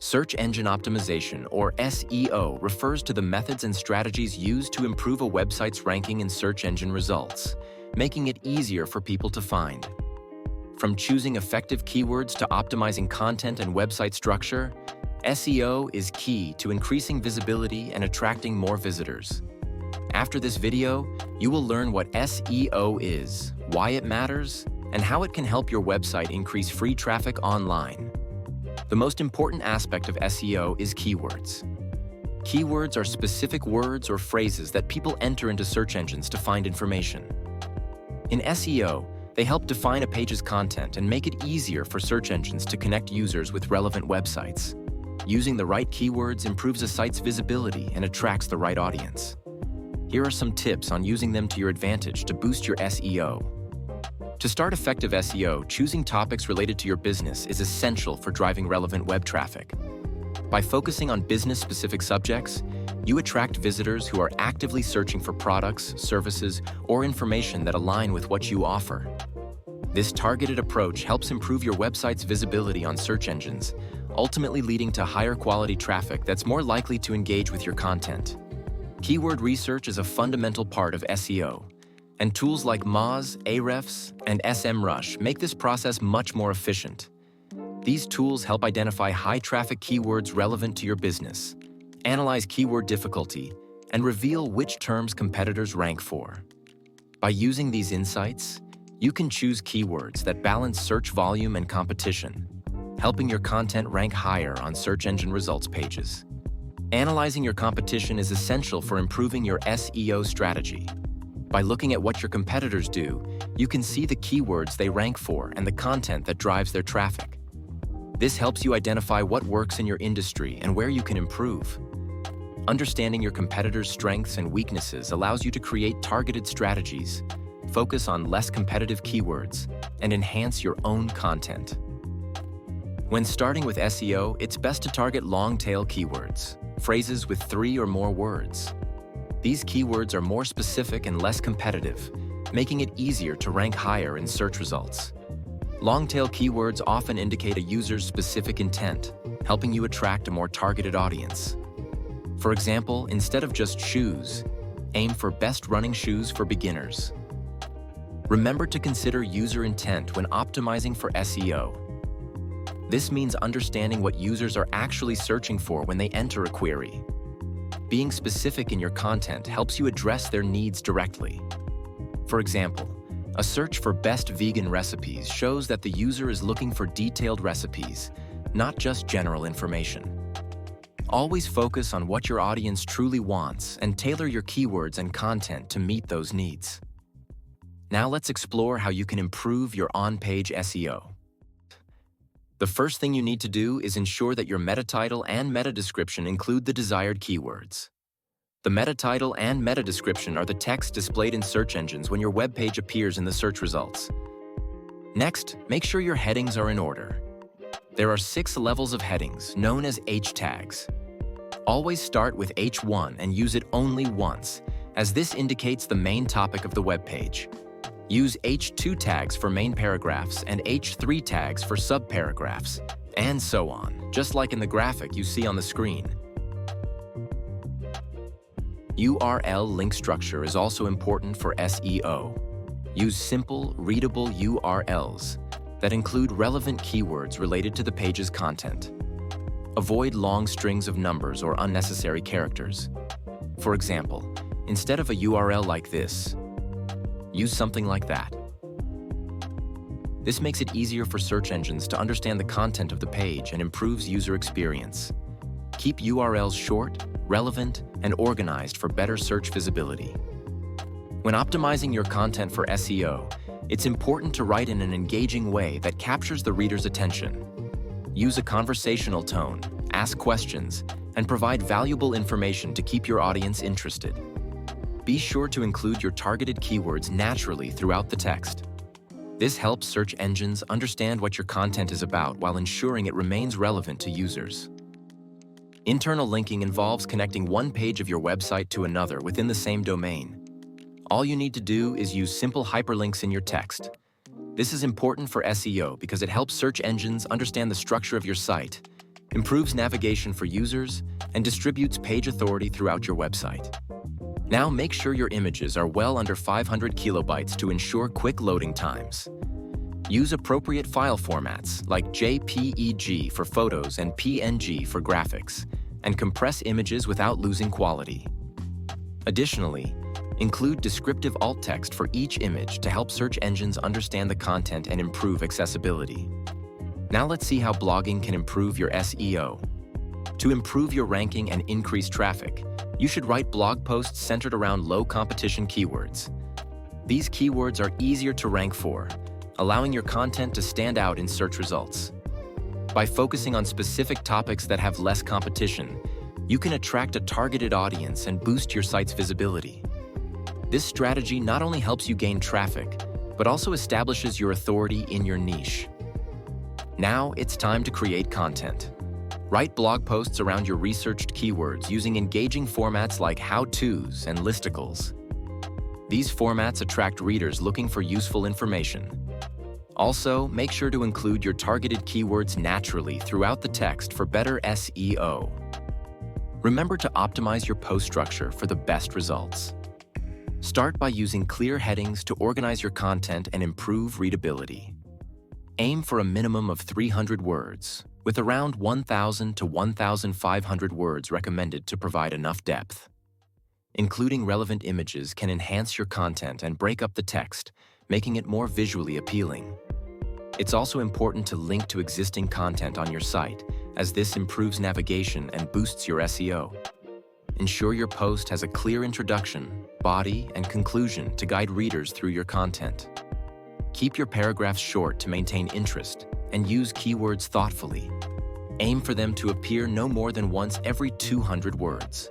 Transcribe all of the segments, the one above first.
Search engine optimization, or SEO, refers to the methods and strategies used to improve a website's ranking in search engine results, making it easier for people to find. From choosing effective keywords to optimizing content and website structure, SEO is key to increasing visibility and attracting more visitors. After this video, you will learn what SEO is, why it matters, and how it can help your website increase free traffic online. The most important aspect of SEO is keywords. Keywords are specific words or phrases that people enter into search engines to find information. In SEO, they help define a page's content and make it easier for search engines to connect users with relevant websites. Using the right keywords improves a site's visibility and attracts the right audience. Here are some tips on using them to your advantage to boost your SEO. To start effective SEO, choosing topics related to your business is essential for driving relevant web traffic. By focusing on business-specific subjects, you attract visitors who are actively searching for products, services, or information that align with what you offer. This targeted approach helps improve your website's visibility on search engines, ultimately leading to higher quality traffic that's more likely to engage with your content. Keyword research is a fundamental part of SEO, and tools like Moz, Ahrefs, and SEMrush make this process much more efficient. These tools help identify high-traffic keywords relevant to your business, analyze keyword difficulty, and reveal which terms competitors rank for. By using these insights, you can choose keywords that balance search volume and competition, helping your content rank higher on search engine results pages. Analyzing your competition is essential for improving your SEO strategy. By looking at what your competitors do, you can see the keywords they rank for and the content that drives their traffic. This helps you identify what works in your industry and where you can improve. Understanding your competitors' strengths and weaknesses allows you to create targeted strategies, focus on less competitive keywords, and enhance your own content. When starting with SEO, it's best to target long-tail keywords, phrases with 3 or more words. These keywords are more specific and less competitive, making it easier to rank higher in search results. Long-tail keywords often indicate a user's specific intent, helping you attract a more targeted audience. For example, instead of just shoes, aim for best running shoes for beginners. Remember to consider user intent when optimizing for SEO. This means understanding what users are actually searching for when they enter a query. Being specific in your content helps you address their needs directly. For example, a search for best vegan recipes shows that the user is looking for detailed recipes, not just general information. Always focus on what your audience truly wants and tailor your keywords and content to meet those needs. Now let's explore how you can improve your on-page SEO. The first thing you need to do is ensure that your meta title and meta description include the desired keywords. The meta title and meta description are the text displayed in search engines when your web page appears in the search results. Next, make sure your headings are in order. There are 6 levels of headings, known as H tags. Always start with H1 and use it only once, as this indicates the main topic of the web page. Use H2 tags for main paragraphs and H3 tags for subparagraphs, and so on, just like in the graphic you see on the screen. URL link structure is also important for SEO. Use simple, readable URLs that include relevant keywords related to the page's content. Avoid long strings of numbers or unnecessary characters. For example, instead of a URL like this, use something like that. This makes it easier for search engines to understand the content of the page and improves user experience. Keep URLs short, relevant, and organized for better search visibility. When optimizing your content for SEO, it's important to write in an engaging way that captures the reader's attention. Use a conversational tone, ask questions, and provide valuable information to keep your audience interested. Be sure to include your targeted keywords naturally throughout the text. This helps search engines understand what your content is about while ensuring it remains relevant to users. Internal linking involves connecting one page of your website to another within the same domain. All you need to do is use simple hyperlinks in your text. This is important for SEO because it helps search engines understand the structure of your site, improves navigation for users, and distributes page authority throughout your website. Now make sure your images are well under 500 kilobytes to ensure quick loading times. Use appropriate file formats like JPEG for photos and PNG for graphics, and compress images without losing quality. Additionally, include descriptive alt text for each image to help search engines understand the content and improve accessibility. Now let's see how blogging can improve your SEO. To improve your ranking and increase traffic, you should write blog posts centered around low-competition keywords. These keywords are easier to rank for, allowing your content to stand out in search results. By focusing on specific topics that have less competition, you can attract a targeted audience and boost your site's visibility. This strategy not only helps you gain traffic, but also establishes your authority in your niche. Now it's time to create content. Write blog posts around your researched keywords using engaging formats like how-tos and listicles. These formats attract readers looking for useful information. Also, make sure to include your targeted keywords naturally throughout the text for better SEO. Remember to optimize your post structure for the best results. Start by using clear headings to organize your content and improve readability. Aim for a minimum of 300 words, with around 1,000 to 1,500 words recommended to provide enough depth. Including relevant images can enhance your content and break up the text, making it more visually appealing. It's also important to link to existing content on your site, as this improves navigation and boosts your SEO. Ensure your post has a clear introduction, body, and conclusion to guide readers through your content. Keep your paragraphs short to maintain interest, and use keywords thoughtfully. Aim for them to appear no more than once every 200 words.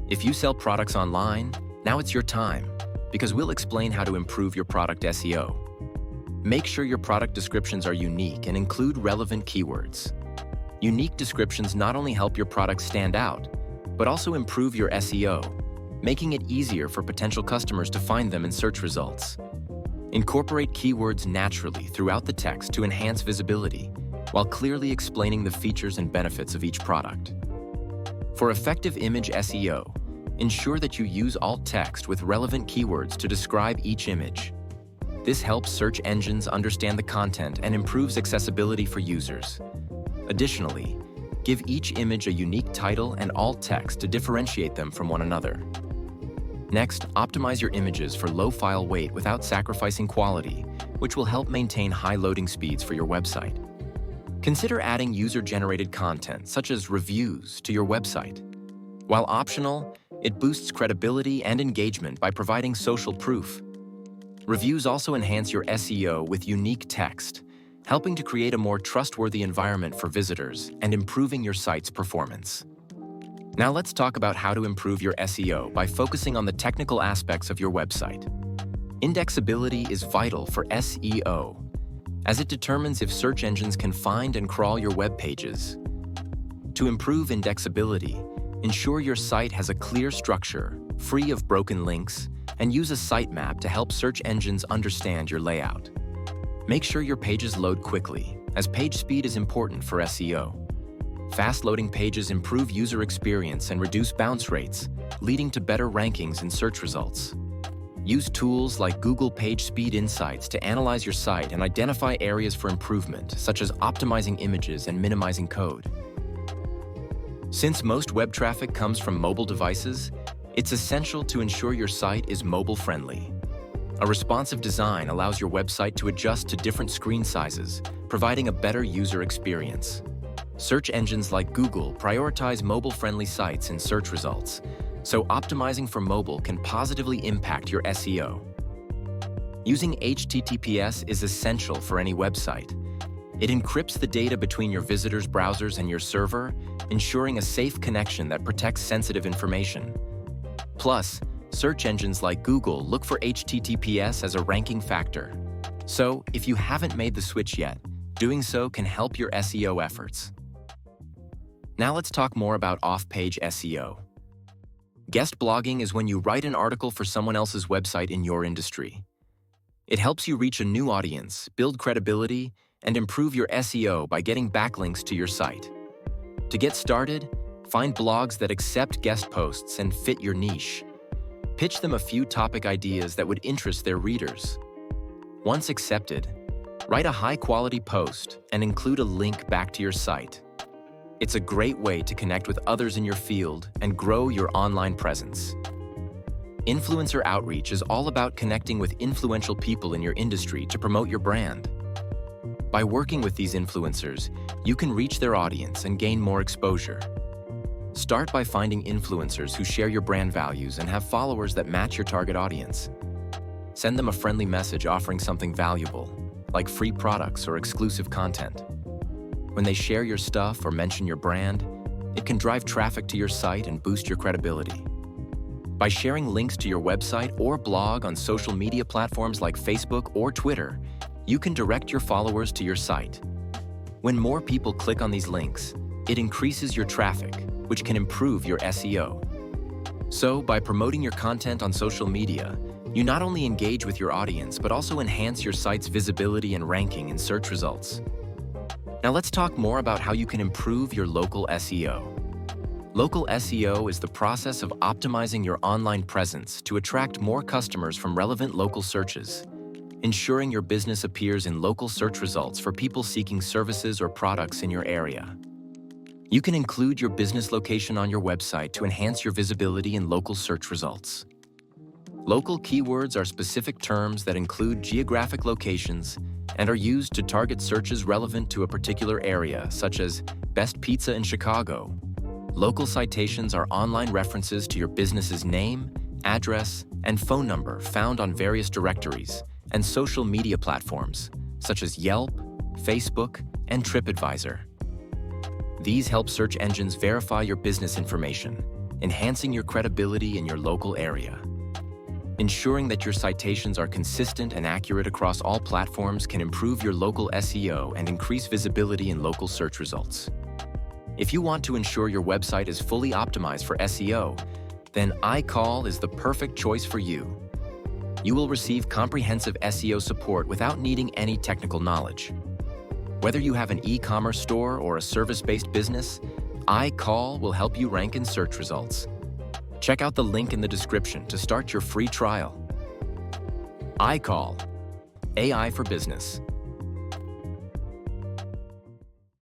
If you sell products online, now it's your time, because we'll explain how to improve your product SEO. Make sure your product descriptions are unique and include relevant keywords. Unique descriptions not only help your product stand out, but also improve your SEO, making it easier for potential customers to find them in search results. Incorporate keywords naturally throughout the text to enhance visibility, while clearly explaining the features and benefits of each product. For effective image SEO, ensure that you use alt text with relevant keywords to describe each image. This helps search engines understand the content and improves accessibility for users. Additionally, give each image a unique title and alt text to differentiate them from one another. Next, optimize your images for low file weight without sacrificing quality, which will help maintain high loading speeds for your website. Consider adding user-generated content, such as reviews, to your website. While optional, it boosts credibility and engagement by providing social proof. Reviews also enhance your SEO with unique text, helping to create a more trustworthy environment for visitors and improving your site's performance. Now let's talk about how to improve your SEO by focusing on the technical aspects of your website. Indexability is vital for SEO, as it determines if search engines can find and crawl your web pages. To improve indexability, ensure your site has a clear structure, free of broken links, and use a sitemap to help search engines understand your layout. Make sure your pages load quickly, as page speed is important for SEO. Fast-loading pages improve user experience and reduce bounce rates, leading to better rankings in search results. Use tools like Google Page Speed Insights to analyze your site and identify areas for improvement, such as optimizing images and minimizing code. Since most web traffic comes from mobile devices, it's essential to ensure your site is mobile-friendly. A responsive design allows your website to adjust to different screen sizes, providing a better user experience. Search engines like Google prioritize mobile-friendly sites in search results, so optimizing for mobile can positively impact your SEO. Using HTTPS is essential for any website. It encrypts the data between your visitors' browsers and your server, ensuring a safe connection that protects sensitive information. Plus, search engines like Google look for HTTPS as a ranking factor. So, if you haven't made the switch yet, doing so can help your SEO efforts. Now let's talk more about off-page SEO. Guest blogging is when you write an article for someone else's website in your industry. It helps you reach a new audience, build credibility, and improve your SEO by getting backlinks to your site. To get started, find blogs that accept guest posts and fit your niche. Pitch them a few topic ideas that would interest their readers. Once accepted, write a high-quality post and include a link back to your site. It's a great way to connect with others in your field and grow your online presence. Influencer outreach is all about connecting with influential people in your industry to promote your brand. By working with these influencers, you can reach their audience and gain more exposure. Start by finding influencers who share your brand values and have followers that match your target audience. Send them a friendly message offering something valuable, like free products or exclusive content. When they share your stuff or mention your brand, it can drive traffic to your site and boost your credibility. By sharing links to your website or blog on social media platforms like Facebook or Twitter, you can direct your followers to your site. When more people click on these links, it increases your traffic, which can improve your SEO. So, by promoting your content on social media, you not only engage with your audience, but also enhance your site's visibility and ranking in search results. Now let's talk more about how you can improve your local SEO. Local SEO is the process of optimizing your online presence to attract more customers from relevant local searches, ensuring your business appears in local search results for people seeking services or products in your area. You can include your business location on your website to enhance your visibility in local search results. Local keywords are specific terms that include geographic locations and are used to target searches relevant to a particular area, such as best pizza in Chicago. Local citations are online references to your business's name, address, and phone number found on various directories and social media platforms, such as Yelp, Facebook, and TripAdvisor. These help search engines verify your business information, enhancing your credibility in your local area. Ensuring that your citations are consistent and accurate across all platforms can improve your local SEO and increase visibility in local search results. If you want to ensure your website is fully optimized for SEO, then IKOL is the perfect choice for you. You will receive comprehensive SEO support without needing any technical knowledge. Whether you have an e-commerce store or a service-based business, IKOL will help you rank in search results. Check out the link in the description to start your free trial. IKOL, AI for Business.